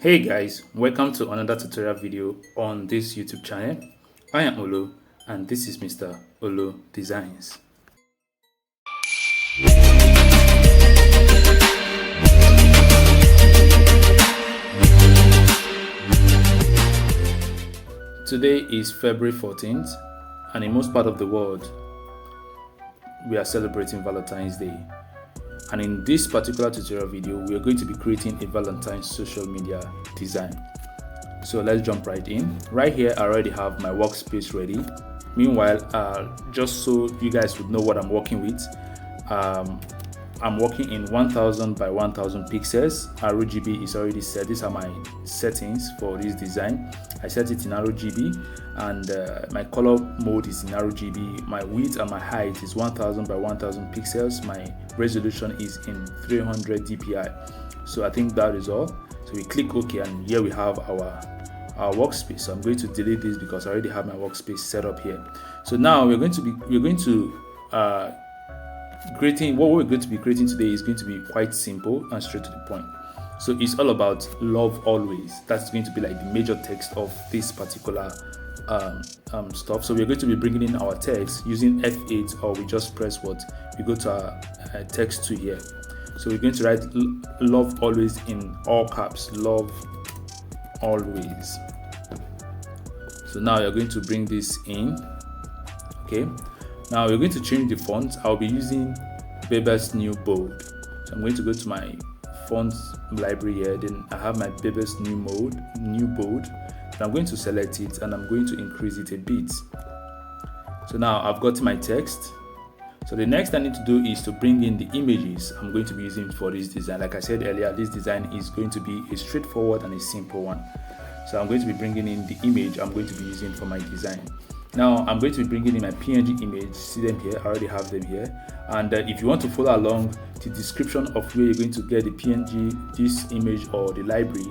Hey guys, welcome to another tutorial video on this YouTube channel. I am Olo and this is Mr. Olo Designs. Today is February 14th and in most part of the world we are celebrating Valentine's Day. And in this particular tutorial video, we are going to be creating a Valentine's social media design. So let's jump right in. Right here, I already have my workspace ready. Meanwhile, just so you guys would know what I'm working with, I'm working in 1000 by 1000 pixels. RGB is already set. These are my settings for this design. I set it in RGB and my color mode is in RGB. My width and my height is 1000 by 1000 pixels. My resolution is in 300 dpi. So I think that is all. So we click OK and here we have our workspace. So I'm going to delete this because I already have my workspace set up here. So now what we're going to be creating today is going to be quite simple and straight to the point. So it's all about love always. That's going to be like the major text of this particular stuff. So we're going to be bringing in our text using F8, or we just press what we go to our text to here. So we're going to write love always in all caps, love always. So now you're going to bring this in. Okay, now we're going to change the font. I'll be using Beber's New Bold. So I'm going to go to my font library here. Then I have my Beber's New Bold. And I'm going to select it and I'm going to increase it a bit. So now I've got my text. So the next I need to do is to bring in the images I'm going to be using for this design. Like I said earlier, this design is going to be a straightforward and a simple one. So I'm going to be bringing in the image I'm going to be using for my design. Now I'm going to be bringing in my PNG image. See them here, I already have them here. And if you want to follow along, the description of where you're going to get the PNG, this image or the library,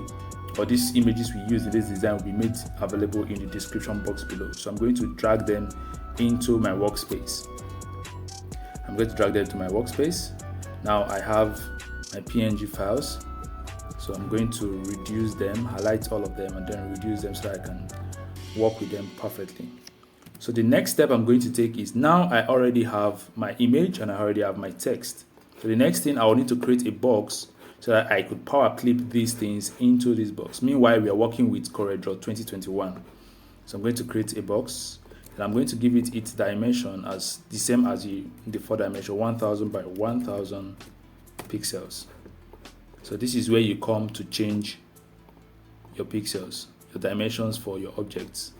or these images we use in this design will be made available in the description box below. So I'm going to drag them into my workspace. I'm going to drag them to my workspace. Now I have my PNG files. So I'm going to reduce them, highlight all of them and then reduce them so that I can work with them perfectly. So the next step I'm going to take is, now I already have my image and I already have my text. So the next thing, I will need to create a box so that I could PowerClip these things into this box. Meanwhile, we are working with CorelDRAW 2021. So I'm going to create a box and I'm going to give it its dimension as the same as the 4 dimension, 1000 by 1000 pixels. So this is where you come to change your pixels, your dimensions for your objects,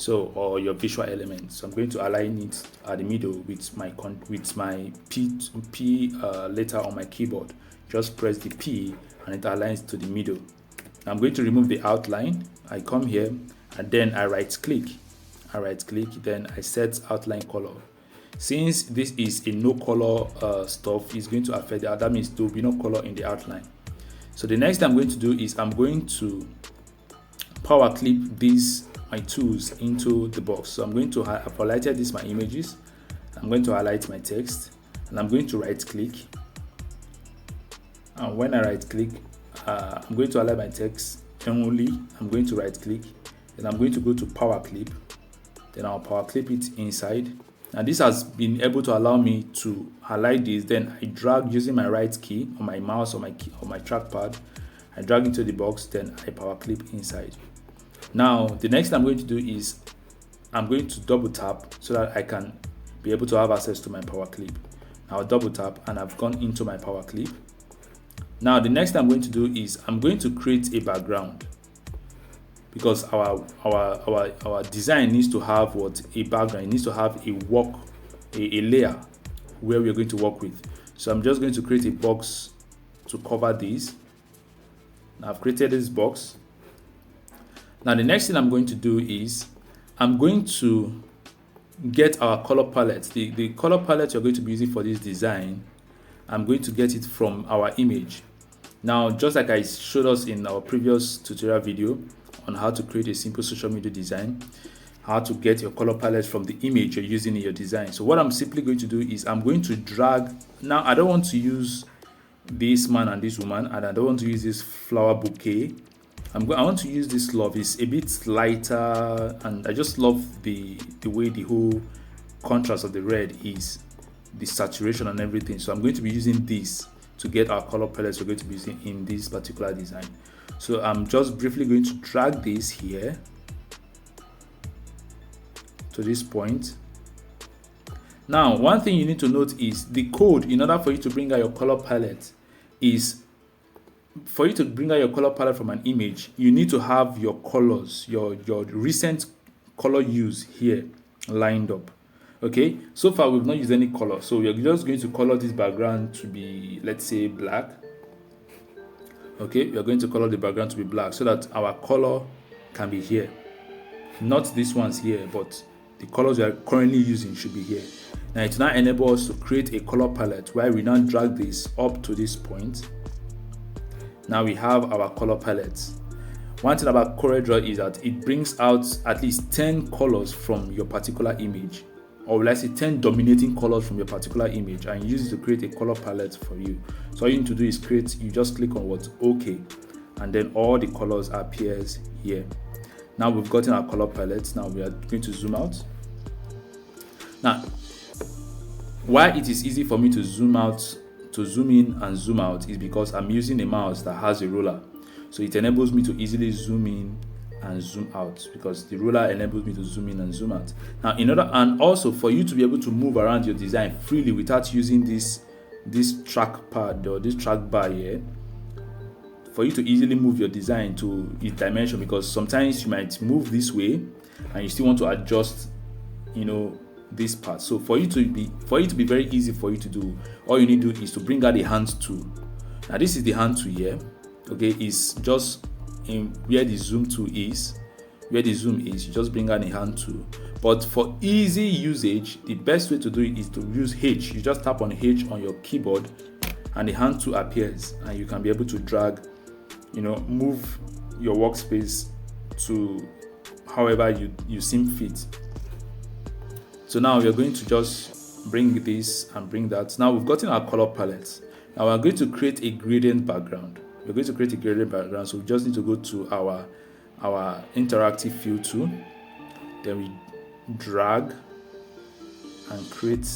or your visual elements. So I'm going to align it at the middle with my P letter on my keyboard. Just press the P and it aligns to the middle. Now I'm going to remove the outline. I come here and then I right click, then I set outline color. Since this is a no color stuff, it's going to affect that. That means there will be no color in the outline. So the next thing I'm going to do is I'm going to PowerClip my tools into the box. So I'm going to I've highlighted this, my images. I'm going to highlight my text and I'm going to right click. And when I right click, I'm going to highlight my text only. I'm going to right click, then I'm going to go to PowerClip. Then I'll PowerClip it inside. And this has been able to allow me to highlight this. Then I drag using my right key on my mouse or my trackpad. I drag into the box, then I PowerClip inside. Now the next thing I'm going to do is I'm going to double tap so that I can be able to have access to my PowerClip. Now I'll double tap and I've gone into my PowerClip. Now the next thing I'm going to do is I'm going to create a background, because our design needs to have a background. It needs to have a layer where we're going to work with. So I'm just going to create a box to cover this. Now I've created this box. Now the next thing I'm going to do is I'm going to get our color palette. The color palette you're going to be using for this design, I'm going to get it from our image. Now, just like I showed us in our previous tutorial video on how to create a simple social media design, how to get your color palette from the image you're using in your design. So what I'm simply going to do is I'm going to drag. Now I don't want to use this man and this woman, and I don't want to use this flower bouquet. I want to use this love. It's a bit lighter, and I just love the way the whole contrast of the red is, the saturation and everything. So I'm going to be using this to get our color palettes we're going to be using in this particular design. So I'm just briefly going to drag this here to this point. Now, one thing you need to note is the code in order for you to bring out your color palette is, for you to bring out your color palette from an image, you need to have your colors, your recent color use here lined up. Okay, so far we've not used any color, so we're just going to color this background to be, let's say, black. Okay, we are going to color the background to be black so that our color can be here, not these ones here, but the colors we are currently using should be here. Now it now enable us to create a color palette where we now drag this up to this point. Now we have our color palettes. One thing about CorelDRAW is that it brings out at least 10 colors from your particular image, or let's say 10 dominating colors from your particular image, and use it to create a color palette for you. So all you need to do is you just click on what OK, and then all the colors appears here. Now we've gotten our color palette. Now we are going to zoom out. Now, why it is easy for me to zoom in and zoom out is because I'm using a mouse that has a roller. So it enables me to easily zoom in and zoom out, because the ruler enables me to zoom in and zoom out. Now, and also for you to be able to move around your design freely without using this trackpad or this track bar here, for you to easily move your design to its dimension, because sometimes you might move this way and you still want to adjust, this part. So for it to be very easy for you to do, all you need to do is to bring out the hand tool. Now this is the hand tool here. Okay, it's just in where the zoom tool is. Where the zoom is, you just bring out the hand tool. But for easy usage, the best way to do it is to use H. You just tap on H on your keyboard and the hand tool appears, and you can be able to drag, move your workspace to however you seem fit. So now we are going to just bring this and bring that. Now we've gotten our color palette. Now we're going to create a gradient background. We're going to create a gradient background, so we just need to go to our interactive fill tool. Then we drag and create.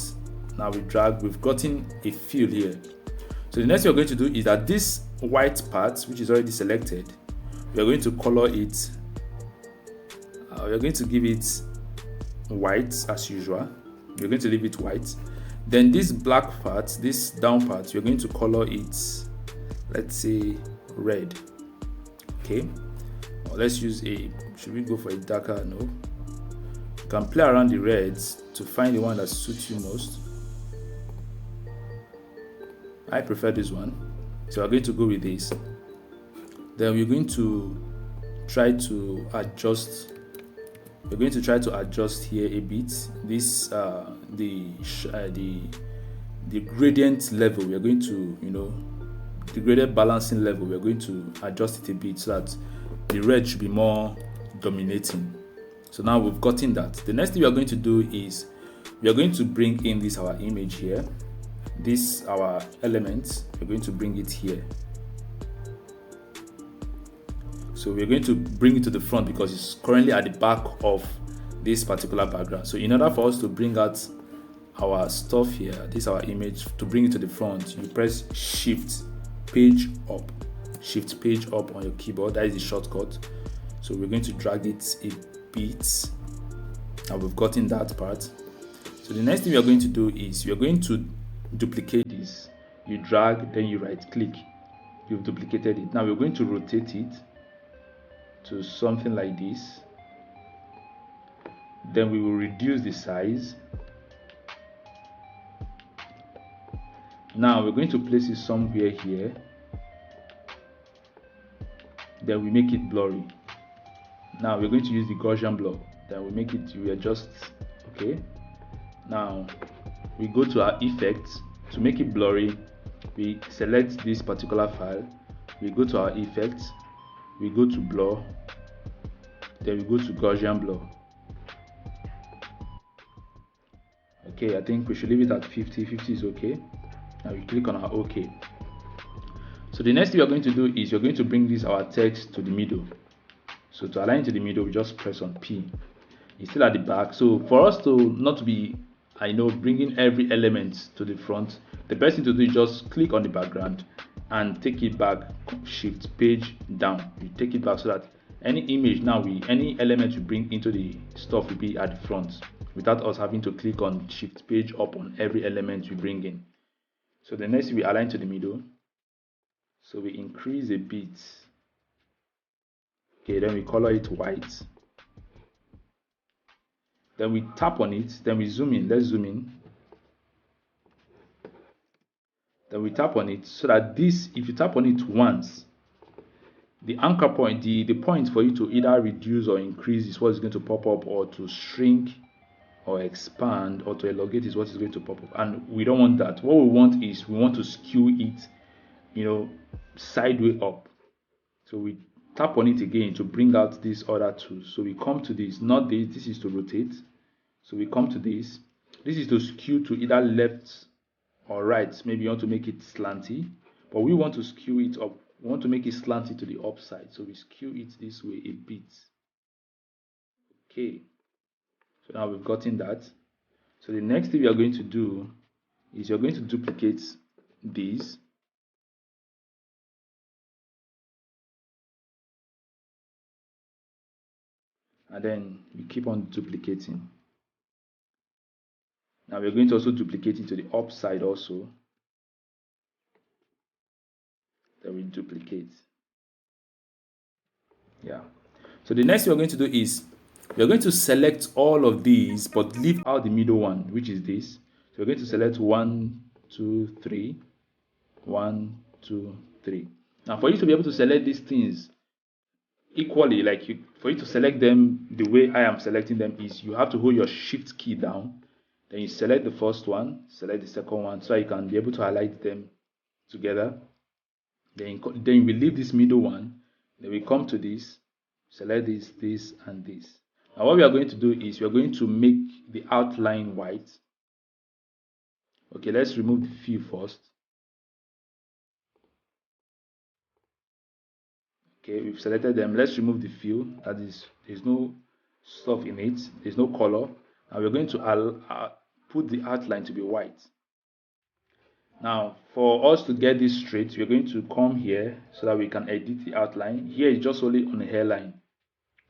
Now we've gotten a fill here. So the next thing we're going to do is that this white part, which is already selected, we are going to color it. We're going to give it white as usual. We're going to leave it white. Then this black part, this down part, we're going to color it, let's say, red. Okay, let's use should we go for a darker? No, you can play around the reds to find the one that suits you most. I prefer this one, so we're going to go with this. Then we're going to try to adjust. We're going to try to adjust here a bit. This the gradient level. We're going to the gradient balancing level. We're going to adjust it a bit so that the red should be more dominating. So now we've gotten that. The next thing we are going to do is we are going to bring in this our image here. This our element. We're going to bring it here. So we're going to bring it to the front because it's currently at the back of this particular background. So in order for us to bring out our stuff here, this is our image, to bring it to the front, you press Shift Page Up on your keyboard. That is the shortcut. So we're going to drag it a bit. Now we've gotten that part. So the next thing we are going to do is we are going to duplicate this. You drag, then you right click. You've duplicated it. Now we're going to rotate it to something like this. Then we will reduce the size. Now we're going to place it somewhere here. Then we make it blurry. Now we're going to use the Gaussian blur. Then we adjust. Okay. Now we go to our effects. To make it blurry, we select this particular file. We go to our effects. We go to blur, then we go to Gaussian blur. Okay, I think we should leave it at 50. 50 is okay. Now we click on our OK. So the next thing we are going to do is you're going to bring this our text to the middle. So to align to the middle, we just press on P. It's still at the back. So for us to not to be, I know, bringing every element to the front, the best thing to do is just click on the background and take it back, shift page down. You take it back so that any image now, any element you bring into the stuff will be at the front without us having to click on shift page up on every element we bring in. So the next we align to the middle. So we increase a bit. Okay, then we color it white. Then we tap on it, then we zoom in. Let's zoom in. Then we tap on it so that this, if you tap on it once, the anchor point, the point for you to either reduce or increase is what is going to pop up, or to shrink or expand or to elongate is what is going to pop up. And we don't want that. What we want is we want to skew it, sideways up. So we tap on it again to bring out these other two. So we come to this, not this. This is to rotate. So we come to this. This is to skew to either left or right. Maybe you want to make it slanty, but we want to skew it up. We want to make it slanty to the upside. So we skew it this way a bit. Okay. So now we've gotten that. So the next thing we are going to do is you're going to duplicate these. And then we keep on duplicating. Now we're going to also duplicate it to the upside also. Then we duplicate. Yeah. So the next thing we're going to do is we're going to select all of these, but leave out the middle one, which is this. So we're going to select 1, 2, 3. 1, 2, 3. Now for you to be able to select these things equally, for you to select them the way I am selecting them, is you have to hold your shift key down. Then you select the first one, select the second one, so you can be able to highlight them together. Then we leave this middle one. Then we come to this, select this, and this. Now what we are going to do is we are going to make the outline white. Okay, let's remove the fill first. Okay, we've selected them. Let's remove the fill. That is, there's no stuff in it. There's no color. Now we're going to put the outline to be white. Now, for us to get this straight, we're going to come here so that we can edit the outline. Here is just only on the hairline.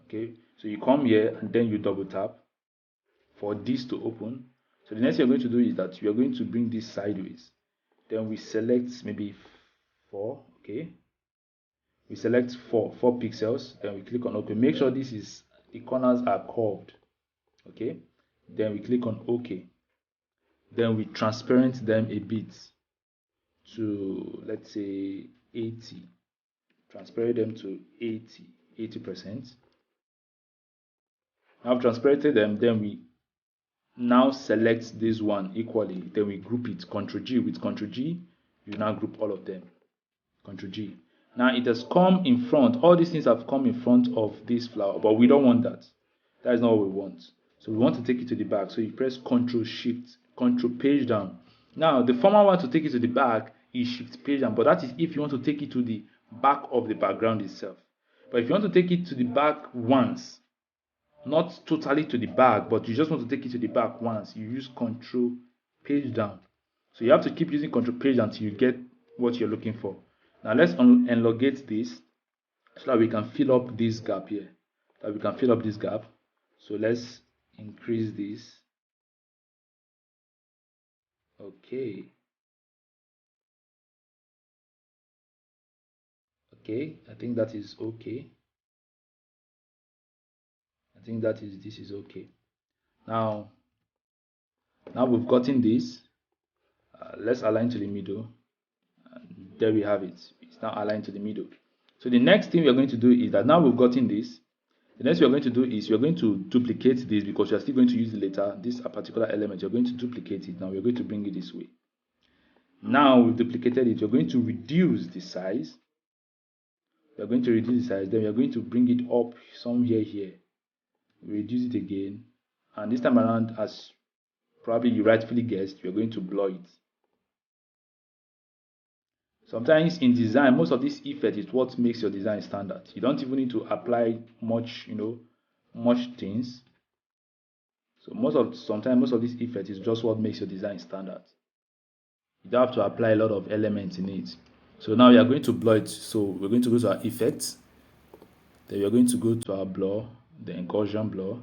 Okay, so you come here and then you double tap for this to open. So the next thing we're going to do is that we are going to bring this sideways. Then we select maybe 4. Okay, we select 4 pixels. Then we click on OK. Make sure the corners are curved. Okay, then we click on OK. Then we transparent them a bit to, let's say, 80. Transparent them to 80%. Now I've transparented them. Then we now select this one equally. Then we group it. Ctrl G. With Ctrl G, you now group all of them. Ctrl G. Now it has come in front. All these things have come in front of this flower, but we don't want that. That is not what we want. So we want to take it to the back. So you press Ctrl Shift, Ctrl page down. Now the former one to take it to the back is Shift page down, but that is if you want to take it to the back of the background itself. But if you want to take it to the back once, not totally to the back, but you just want to take it to the back once, you use Ctrl page down. So you have to keep using Ctrl page down until you get what you're looking for. Now let's elongate this so that we can fill up this gap here. So let's increase this. Okay. Okay, I think that is okay. This is okay. Now we've gotten this. Let's align to the middle. And there we have it. It's now aligned to the middle. So the next thing we are going to do is that now we've gotten this. The next we are going to do is we are going to duplicate this, because we are still going to use it later. This particular element, you're going to duplicate it. Now we're going to bring it this way. Now we've duplicated it. You're going to reduce the size. We're going to reduce the size. Then we are going to bring it up somewhere here. Reduce it again. And this time around, as probably you rightfully guessed, we're going to blur it. Sometimes in design, most of this effect is what makes your design standard. You don't even need to apply much, much things. So sometimes most of this effect is just what makes your design standard. You don't have to apply a lot of elements in it. So now we are going to blur it. So we're going to go to our effects. Then we are going to go to our blur, then Gaussian blur.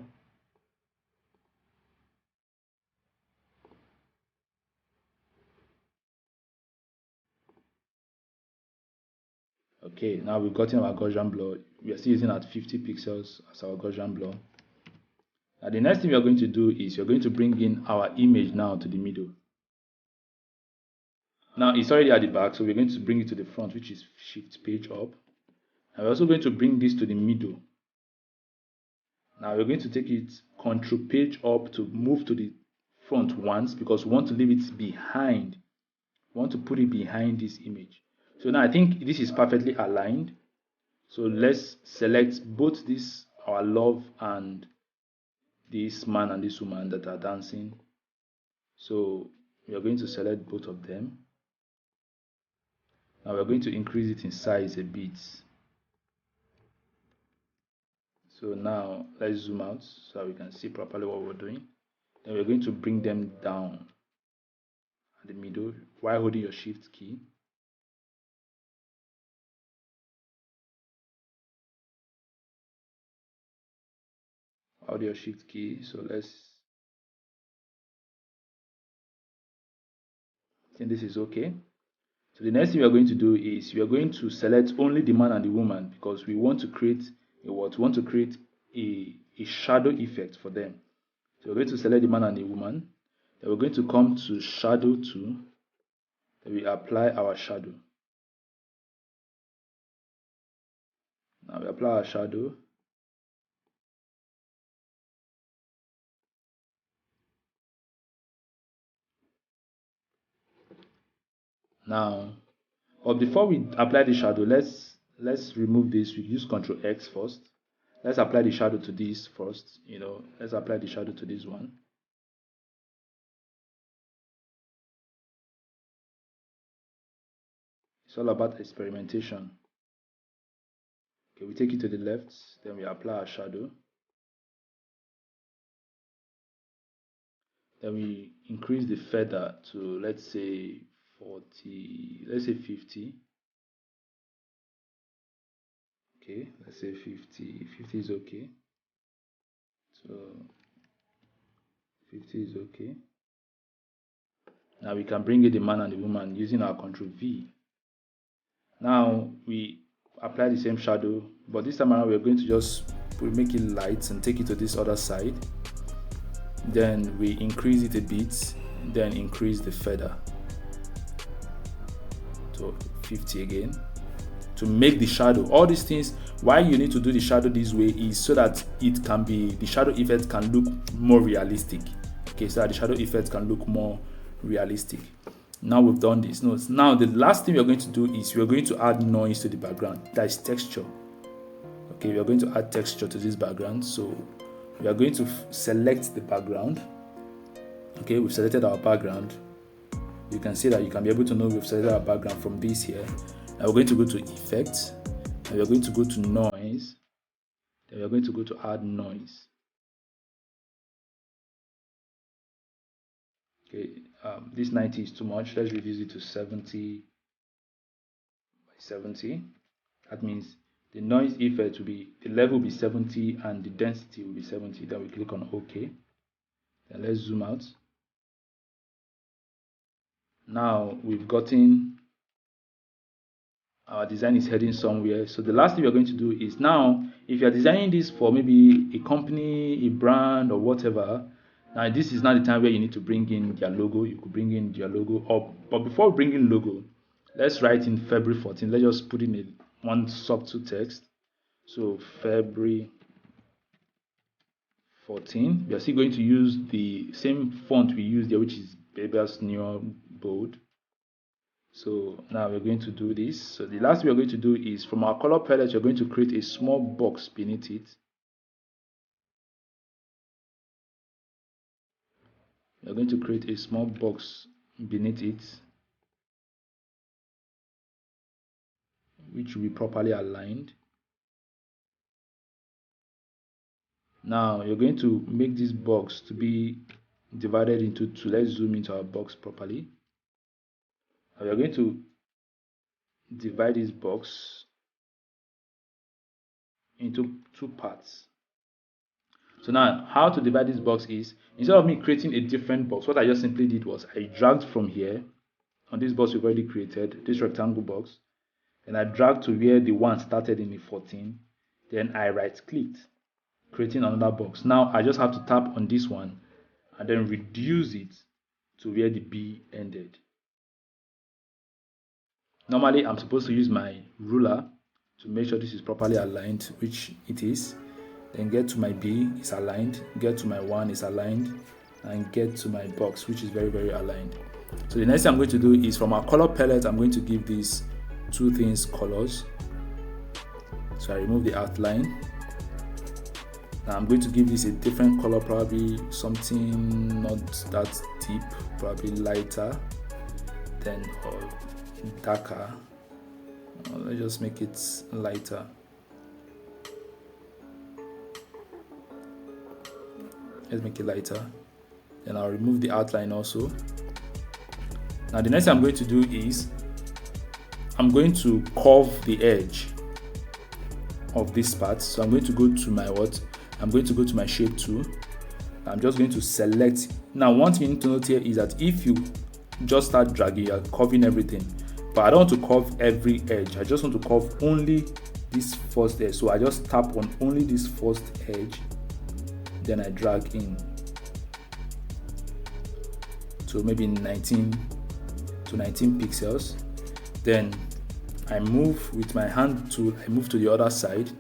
Okay, now we've gotten our Gaussian blur. We are still using at 50 pixels as our Gaussian blur. Now the next thing we are going to do is we're going to bring in our image now to the middle. Now it's already at the back, so we're going to bring it to the front, which is shift page up. And we're also going to bring this to the middle. Now we're going to take it control page up to move to the front once, because we want to leave it behind. We want to put it behind this image. So now I think this is perfectly aligned. So let's select both this, our love, and this man and this woman that are dancing. So we are going to select both of them. Now we're going to increase it in size a bit. So now let's zoom out so we can see properly what we're doing. Then we're going to bring them down at the middle while holding your shift key. Hold your shift key. So I think this is okay. So the next thing we are going to do is we are going to select only the man and the woman, because we want to create a shadow effect for them. So we're going to select the man and the woman. Then we're going to come to shadow 2. Then we apply our shadow. Now we apply our shadow. Now, but before we apply the shadow, let's remove this. We use Ctrl X first. Let's apply the shadow to this first. Let's apply the shadow to this one. It's all about experimentation. Okay, we take it to the left, then we apply our shadow. Then we increase the feather to, let's say 40, let's say 50. Okay, let's say 50. 50 is okay. So 50 is okay. Now we can bring in the man and the woman using our Ctrl V. Now we apply the same shadow, but this time around we're going to just make it light and take it to this other side. Then we increase it a bit, then increase the feather to 50 again to make the shadow. All these things, why you need to do the shadow this way is so that the shadow effect can look more realistic. Okay, so that the shadow effect can look more realistic. Now we've done this. Now the last thing we're going to do is we're going to add noise to the background. That is texture. Okay, we are going to add texture to this background. So we are going to select the background. Okay, we've selected our background. You can see that you can be able to know we've selected our background from this here. Now we're going to go to effects, and we're going to go to noise. Then we're going to go to add noise. Okay, this 90 is too much. Let's reduce it to 70 by 70. That means the noise effect will be, the level will be 70 and the density will be 70. Then we click on OK. Then let's zoom out. Now we've gotten our design is heading somewhere. So the last thing we're going to do is, now if you're designing this for maybe a company, a brand, or whatever, now this is not the time where you need to bring in their logo. You could bring in their logo up, but before bringing logo, let's write in February 14. Let's just put in one subtle text. So February 14. We are still going to use the same font we used there, which is Beber's New Bold. So now we're going to do this. So the last thing we're going to do is, from our color palette, you're going to create a small box beneath it. We're going to create a small box beneath it. which will be properly aligned. Now you're going to make this box to be divided into two. Let's zoom into our box properly. Now you're going to divide this box into two parts. So now how to divide this box is, instead of me creating a different box, what I just simply did was I dragged from here on this box we've already created, this rectangle box, and I dragged to where the one started in the 14. Then I right clicked, creating another box. Now I just have to tap on this one and then reduce it to where the B ended. Normally I'm supposed to use my ruler to make sure this is properly aligned, which it is. Then get to my B, is aligned, get to my 1 is aligned, and get to my box, which is very, very aligned. So the next thing I'm going to do is, from our color palette, I'm going to give these two things colors. So I remove the outline. Now I'm going to give this a different color, probably something not that deep, probably lighter, then or darker. Let's just make it lighter. Let's make it lighter. Then I'll remove the outline also. Now the next thing I'm going to do is, I'm going to curve the edge of this part. So I'm going to go to my I'm going to go to my shape tool. I'm just going to select. Now one thing you need to note here is that if you just start dragging, you're curving everything. But I don't want to curve every edge. I just want to curve only this first edge. So I just tap on only this first edge. Then I drag in. So maybe 19 to 19 pixels. Then I move with my hand tool, I move to the other side.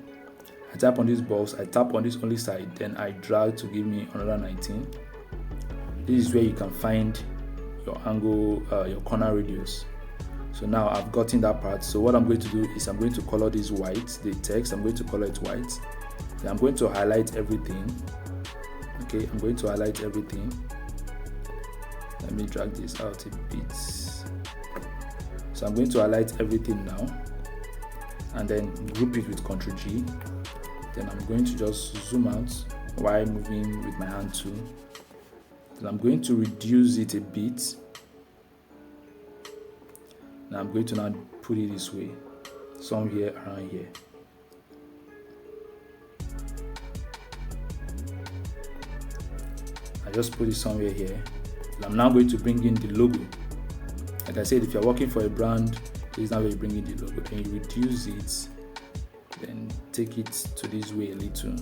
I tap on this box, I tap on this only side, then I drag to give me another 19. This is where you can find your angle, your corner radius. So now I've gotten that part. So what I'm going to do is, I'm going to color this white, the text, I'm going to color it white. Then I'm going to highlight everything. Okay, I'm going to highlight everything. Let me drag this out a bit. So I'm going to highlight everything now, and then group it with Ctrl G. Then I'm going to just zoom out while moving with my hand tool. Then I'm going to reduce it a bit. Now I'm going to now put it this way, somewhere around here. I just put it somewhere here. And I'm now going to bring in the logo. Like I said, if you're working for a brand, this is now where you bring in the logo. Then you reduce it, then take it to this way a little.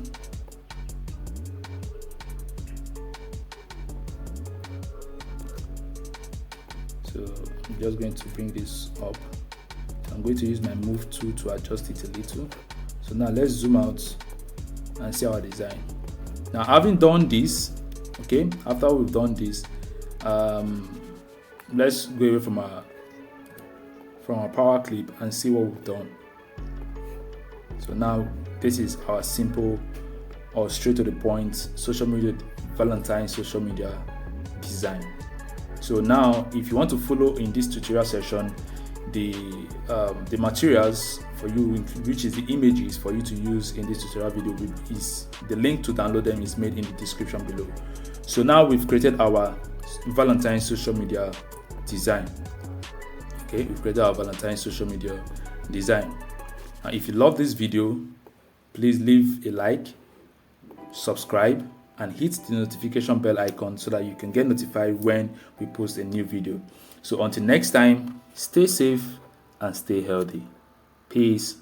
So I'm just going to bring this up. I'm going to use my move tool to adjust it a little. So now let's zoom out and see our design. Now having done this, okay, after we've done this, let's go away from our PowerClip and see what we've done. So now this is our simple or straight to the point social media, Valentine social media design. So now if you want to follow in this tutorial session, the materials for you, which is the images for you to use in this tutorial video, is the link to download them is made in the description below. So now we've created our Valentine social media design. Okay, we've created our Valentine social media design. And if you love this video, please leave a like, subscribe, and hit the notification bell icon so that you can get notified when we post a new video. So until next time, stay safe and stay healthy. Peace.